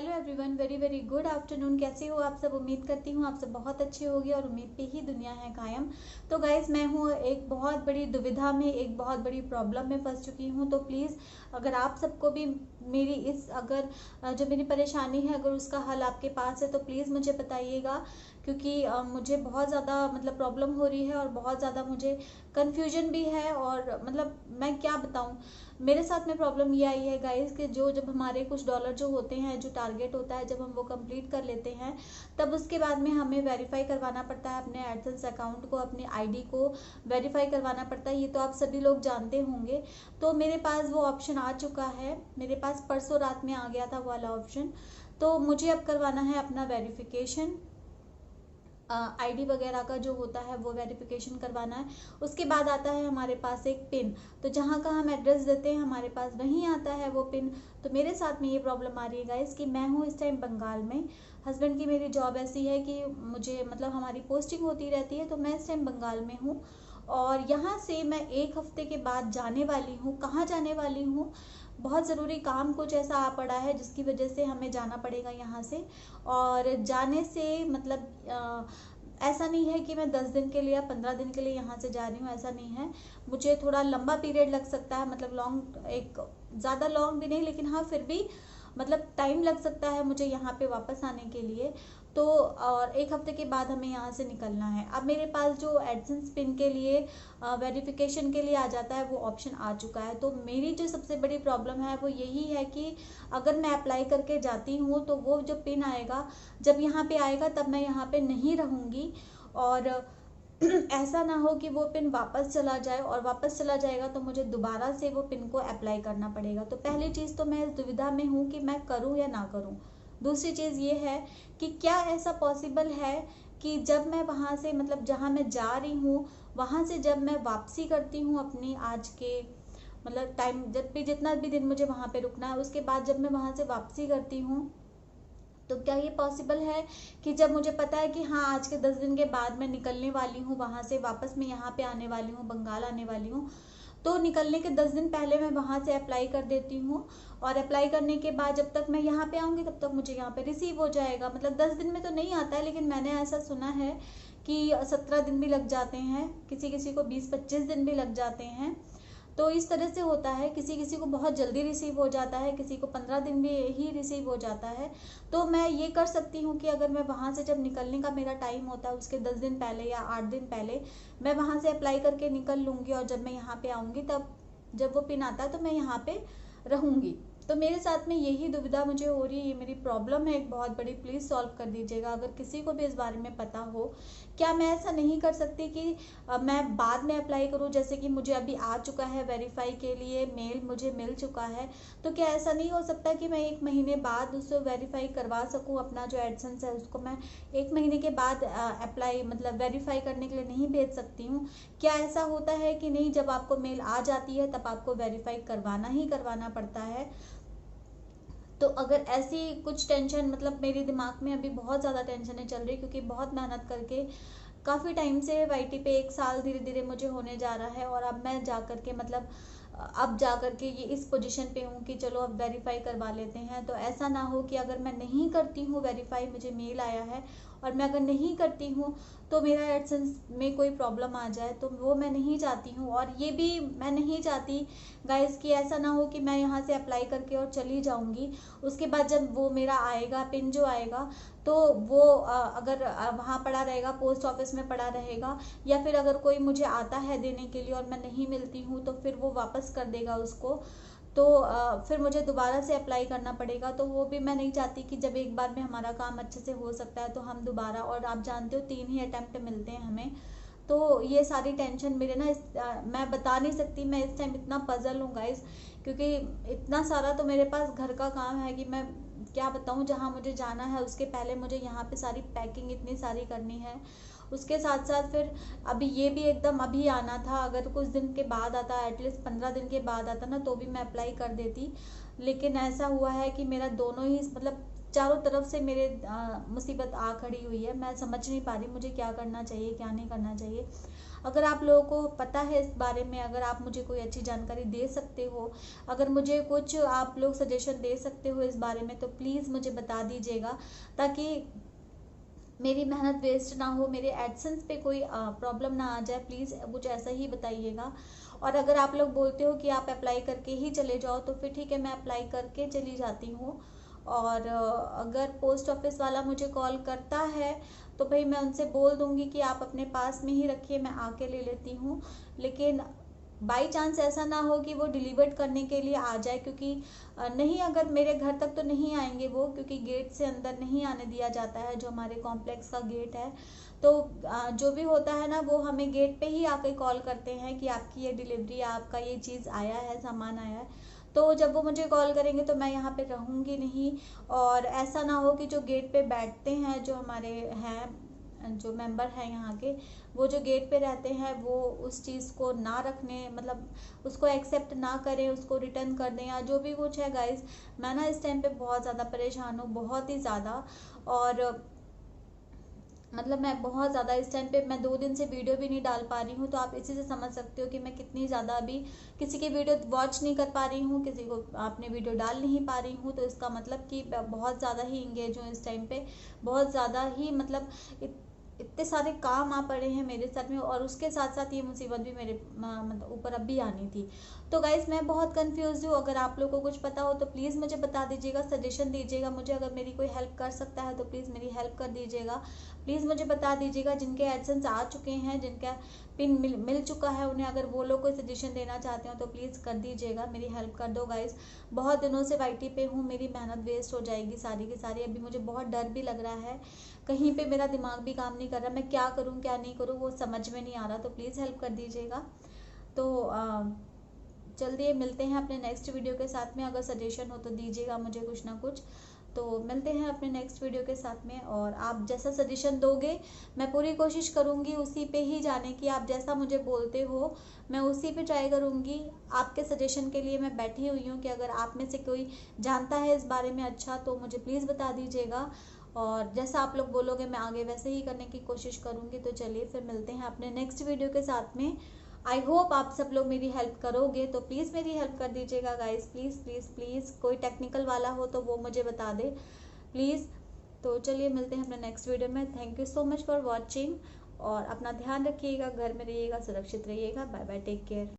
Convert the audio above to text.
Hello everyone, very very good afternoon. कैसे हो आप सब? उम्मीद करती हूँ आप सब बहुत अच्छे होंगे और उम्मीद पे ही दुनिया है कायम। तो गाइज, मैं हूँ एक बहुत बड़ी दुविधा में, एक बहुत बड़ी प्रॉब्लम में फंस चुकी हूँ। तो प्लीज़ अगर आप सबको भी मेरी जो मेरी परेशानी है, अगर उसका हल आपके पास है तो प्लीज़ मुझे बताइएगा। क्योंकि मुझे बहुत ज़्यादा प्रॉब्लम हो रही है और बहुत ज़्यादा मुझे कन्फ्यूजन भी है। और मैं क्या बताऊँ, मेरे साथ में प्रॉब्लम ये आई है गाइस कि जब हमारे कुछ डॉलर जो होते हैं, जो टारगेट होता है, जब हम वो कंप्लीट कर लेते हैं, तब उसके बाद में हमें वेरीफाई करवाना पड़ता है अपने एडसेंस अकाउंट को, अपनी आईडी को वेरीफाई करवाना पड़ता है। ये तो आप सभी लोग जानते होंगे। तो मेरे पास वो ऑप्शन आ चुका है, मेरे पास परसों रात में आ गया था वो वाला ऑप्शन। तो मुझे अब करवाना है अपना वेरिफिकेशन, आईडी वगैरह का जो होता है वो वेरिफिकेशन करवाना है। उसके बाद आता है हमारे पास एक पिन। तो जहाँ का हम एड्रेस देते हैं हमारे पास वहीं आता है वो पिन। तो मेरे साथ में ये प्रॉब्लम आ रही है गाइस कि मैं हूँ इस टाइम बंगाल में। हस्बैंड की मेरी जॉब ऐसी है कि मुझे हमारी पोस्टिंग होती रहती है, तो मैं इस टाइम बंगाल में हूँ। और यहाँ से मैं 1 हफ्ते के बाद जाने वाली हूँ। कहाँ जाने वाली हूँ? बहुत ज़रूरी काम कुछ ऐसा आ पड़ा है जिसकी वजह से हमें जाना पड़ेगा यहाँ से। और जाने से ऐसा नहीं है कि मैं 10 दिन के लिए या 15 दिन के लिए यहाँ से जा रही हूँ, ऐसा नहीं है। मुझे थोड़ा लंबा पीरियड लग सकता है, लॉन्ग, एक ज़्यादा लॉन्ग भी नहीं, लेकिन हाँ फिर भी टाइम लग सकता है मुझे यहाँ पे वापस आने के लिए। तो और 1 हफ्ते के बाद हमें यहाँ से निकलना है। अब मेरे पास जो एडसेंस पिन के लिए वेरिफिकेशन के लिए आ जाता है वो ऑप्शन आ चुका है। तो मेरी जो सबसे बड़ी प्रॉब्लम है वो यही है कि अगर मैं अप्लाई करके जाती हूँ तो वो जो पिन आएगा, जब यहाँ पे आएगा तब मैं यहाँ पे नहीं रहूँगी। और ऐसा ना हो कि वो पिन वापस चला जाए, और वापस चला जाएगा तो मुझे दोबारा से वो पिन को अप्लाई करना पड़ेगा। तो पहली चीज़ तो मैं इस दुविधा में हूँ कि मैं करूँ या ना करूँ। दूसरी चीज़ ये है कि क्या ऐसा पॉसिबल है कि जब मैं वहाँ से जहाँ मैं जा रही हूँ वहाँ से जब मैं वापसी करती हूँ अपनी आज के टाइम, जब भी जितना भी दिन मुझे वहाँ पे रुकना है, उसके बाद जब मैं वहाँ से वापसी करती हूँ, तो क्या ये पॉसिबल है कि जब मुझे पता है कि हाँ आज के 10 दिन के बाद मैं निकलने वाली हूँ वहाँ से, वापस मैं यहाँ पे आने वाली हूँ, बंगाल आने वाली हूँ, तो निकलने के 10 दिन पहले मैं वहाँ से अप्लाई कर देती हूँ। और अप्लाई करने के बाद जब तक मैं यहाँ पे आऊँगी तब तक मुझे यहाँ पे रिसीव हो जाएगा। 10 दिन में तो नहीं आता है, लेकिन मैंने ऐसा सुना है कि 17 दिन भी लग जाते हैं, किसी किसी को 20-25 दिन भी लग जाते हैं। तो इस तरह से होता है, किसी किसी को बहुत जल्दी रिसीव हो जाता है, किसी को 15 दिन में ही रिसीव हो जाता है। तो मैं ये कर सकती हूँ कि अगर मैं वहाँ से जब निकलने का मेरा टाइम होता है उसके 10 दिन पहले या 8 दिन पहले मैं वहाँ से अप्लाई करके निकल लूँगी, और जब मैं यहाँ पे आऊँगी तब जब वो पिन आता है तो मैं यहाँ पे रहूँगी। तो मेरे साथ में यही दुविधा मुझे हो रही है, ये मेरी प्रॉब्लम है एक बहुत बड़ी। प्लीज़ सॉल्व कर दीजिएगा अगर किसी को भी इस बारे में पता हो। क्या मैं ऐसा नहीं कर सकती कि मैं बाद में अप्लाई करूं? जैसे कि मुझे अभी आ चुका है वेरीफाई के लिए मेल, मुझे मिल चुका है। तो क्या ऐसा नहीं हो सकता कि मैं 1 महीने बाद उसको वेरीफाई करवा सकूं? अपना जो एडसेंस है उसको मैं 1 महीने के बाद अप्लाई वेरीफाई करने के लिए नहीं भेज सकती हूँ? क्या ऐसा होता है कि नहीं, जब आपको मेल आ जाती है तब आपको वेरीफाई करवाना ही करवाना पड़ता है? तो अगर ऐसी कुछ टेंशन, मेरे दिमाग में अभी बहुत ज़्यादा टेंशनें चल रही, क्योंकि बहुत मेहनत करके काफ़ी टाइम से वाईटी पे 1 साल धीरे धीरे मुझे होने जा रहा है। और अब मैं जा कर के अब जा कर के ये इस पोजीशन पे हूँ कि चलो अब वेरीफाई करवा लेते हैं। तो ऐसा ना हो कि अगर मैं नहीं करती हूँ वेरीफाई, मुझे मेल आया है और मैं अगर नहीं करती हूँ तो मेरा एडसेंस में कोई प्रॉब्लम आ जाए, तो वो मैं नहीं चाहती हूँ। और ये भी मैं नहीं चाहती गाइस कि ऐसा ना हो कि मैं यहाँ से अप्लाई करके और चली जाऊँगी, उसके बाद जब वो मेरा आएगा पिन जो आएगा तो वो अगर वहाँ पड़ा रहेगा, पोस्ट ऑफिस में पड़ा रहेगा, या फिर अगर कोई मुझे आता है देने के लिए और मैं नहीं मिलती हूँ तो फिर वो वापस कर देगा उसको। तो फिर मुझे दोबारा से अप्लाई करना पड़ेगा। तो वो भी मैं नहीं चाहती कि जब एक बार में हमारा काम अच्छे से हो सकता है तो हम दोबारा, और आप जानते हो 3 ही अटैम्प्ट मिलते हैं हमें। तो ये सारी टेंशन मेरे ना मैं बता नहीं सकती, मैं इस टाइम इतना पजल हूँ गाइस, क्योंकि इतना सारा तो मेरे पास घर का काम है कि मैं क्या बताऊँ। जहाँ मुझे जाना है उसके पहले मुझे यहाँ पे सारी पैकिंग इतनी सारी करनी है, उसके साथ साथ फिर अभी ये भी एकदम अभी आना था, अगर कुछ दिन के बाद आता, एटलीस्ट 15 दिन के बाद आता ना, तो भी मैं अप्लाई कर देती। लेकिन ऐसा हुआ है कि मेरा दोनों ही मतलब चारों तरफ से मेरे मुसीबत आ खड़ी हुई है। मैं समझ नहीं पा रही मुझे क्या करना चाहिए, क्या नहीं करना चाहिए। अगर आप लोगों को पता है इस बारे में, अगर आप मुझे कोई अच्छी जानकारी दे सकते हो, अगर मुझे कुछ आप लोग सजेशन दे सकते हो इस बारे में, तो प्लीज़ मुझे बता दीजिएगा, ताकि मेरी मेहनत वेस्ट ना हो, मेरे एडसेंस पे कोई प्रॉब्लम ना आ जाए। प्लीज़ कुछ ऐसा ही बताइएगा। और अगर आप लोग बोलते हो कि आप अप्लाई करके ही चले जाओ, तो फिर ठीक है, मैं अप्लाई करके चली जाती हूँ। और अगर पोस्ट ऑफिस वाला मुझे कॉल करता है, तो भाई मैं उनसे बोल दूँगी कि आप अपने पास में ही रखिए, मैं आके ले लेती हूँ। लेकिन बाई चांस ऐसा ना हो कि वो डिलीवर्ड करने के लिए आ जाए, क्योंकि नहीं, अगर मेरे घर तक तो नहीं आएंगे वो, क्योंकि गेट से अंदर नहीं आने दिया जाता है, जो हमारे कॉम्प्लेक्स का गेट है। तो जो भी होता है ना, वो हमें गेट पे ही आके कॉल करते हैं कि आपकी ये डिलीवरी, आपका ये चीज़ आया है, सामान आया है। तो जब वो मुझे कॉल करेंगे तो मैं यहाँ पे रहूँगी नहीं। और ऐसा ना हो कि जो गेट पे बैठते हैं, जो हमारे हैं, जो मेंबर हैं यहाँ के, वो जो गेट पे रहते हैं, वो उस चीज़ को ना रखने, मतलब उसको एक्सेप्ट ना करें, उसको रिटर्न कर दें, या जो भी कुछ है। गाइस, मैं ना इस टाइम पे बहुत ज़्यादा परेशान हूँ, बहुत ही ज़्यादा। और मतलब मैं बहुत ज़्यादा इस टाइम पे, मैं 2 दिन से वीडियो भी नहीं डाल पा रही हूँ। तो आप इसी से समझ सकते हो कि मैं कितनी ज़्यादा अभी किसी की वीडियो वॉच नहीं कर पा रही हूँ, किसी को आपने वीडियो डाल नहीं पा रही हूँ। तो इसका मतलब कि मैं बहुत ज़्यादा ही इंगेज हूँ इस टाइम पे, बहुत ज़्यादा ही, मतलब इतने सारे काम आ पड़े हैं मेरे साथ में, और उसके साथ साथ ये मुसीबत भी मेरे मतलब ऊपर अब भी आनी थी। तो गाइज, मैं बहुत कंफ्यूज हूँ। अगर आप लोगों को कुछ पता हो तो प्लीज़ मुझे बता दीजिएगा, सजेशन दीजिएगा मुझे। अगर मेरी कोई हेल्प कर सकता है तो प्लीज़ मेरी हेल्प कर दीजिएगा। प्लीज़ मुझे बता दीजिएगा, जिनके एडसेंस आ चुके हैं, जिनका पिन मिल चुका है उन्हें, अगर वो लोग कोई सजेशन देना चाहते हो तो प्लीज़ कर दीजिएगा, मेरी हेल्प कर दो गाइज। बहुत दिनों से वाईटी पे हूँ, मेरी मेहनत वेस्ट हो जाएगी सारी की सारी। अभी मुझे बहुत डर भी लग रहा है, कहीं पे मेरा दिमाग भी काम नहीं कर रहा, मैं क्या करूँ क्या नहीं करूँ वो समझ में नहीं आ रहा। तो प्लीज़ हेल्प कर दीजिएगा। तो जल्दी मिलते हैं अपने नेक्स्ट वीडियो के साथ में। अगर सजेशन हो तो दीजिएगा मुझे कुछ ना कुछ। तो मिलते हैं अपने नेक्स्ट वीडियो के साथ में, और आप जैसा सजेशन दोगे मैं पूरी कोशिश करूँगी उसी पे ही जाने की। आप जैसा मुझे बोलते हो मैं उसी पे ट्राई करूँगी। आपके सजेशन के लिए मैं बैठी हुई हूँ कि अगर आप में से कोई जानता है इस बारे में अच्छा, तो मुझे प्लीज़ बता दीजिएगा। और जैसा आप लोग बोलोगे मैं आगे वैसे ही करने की कोशिश करूँगी। तो चलिए फिर मिलते हैं अपने नेक्स्ट वीडियो के साथ में। आई होप आप सब लोग मेरी हेल्प करोगे, तो प्लीज़ मेरी हेल्प कर दीजिएगा गाइस, प्लीज़ प्लीज़ प्लीज़। कोई टेक्निकल वाला हो तो वो मुझे बता दे प्लीज़। तो चलिए मिलते हैं अपने नेक्स्ट वीडियो में। Thank you so much for watching, और अपना ध्यान रखिएगा, घर में रहिएगा, सुरक्षित रहिएगा। Bye bye, take care.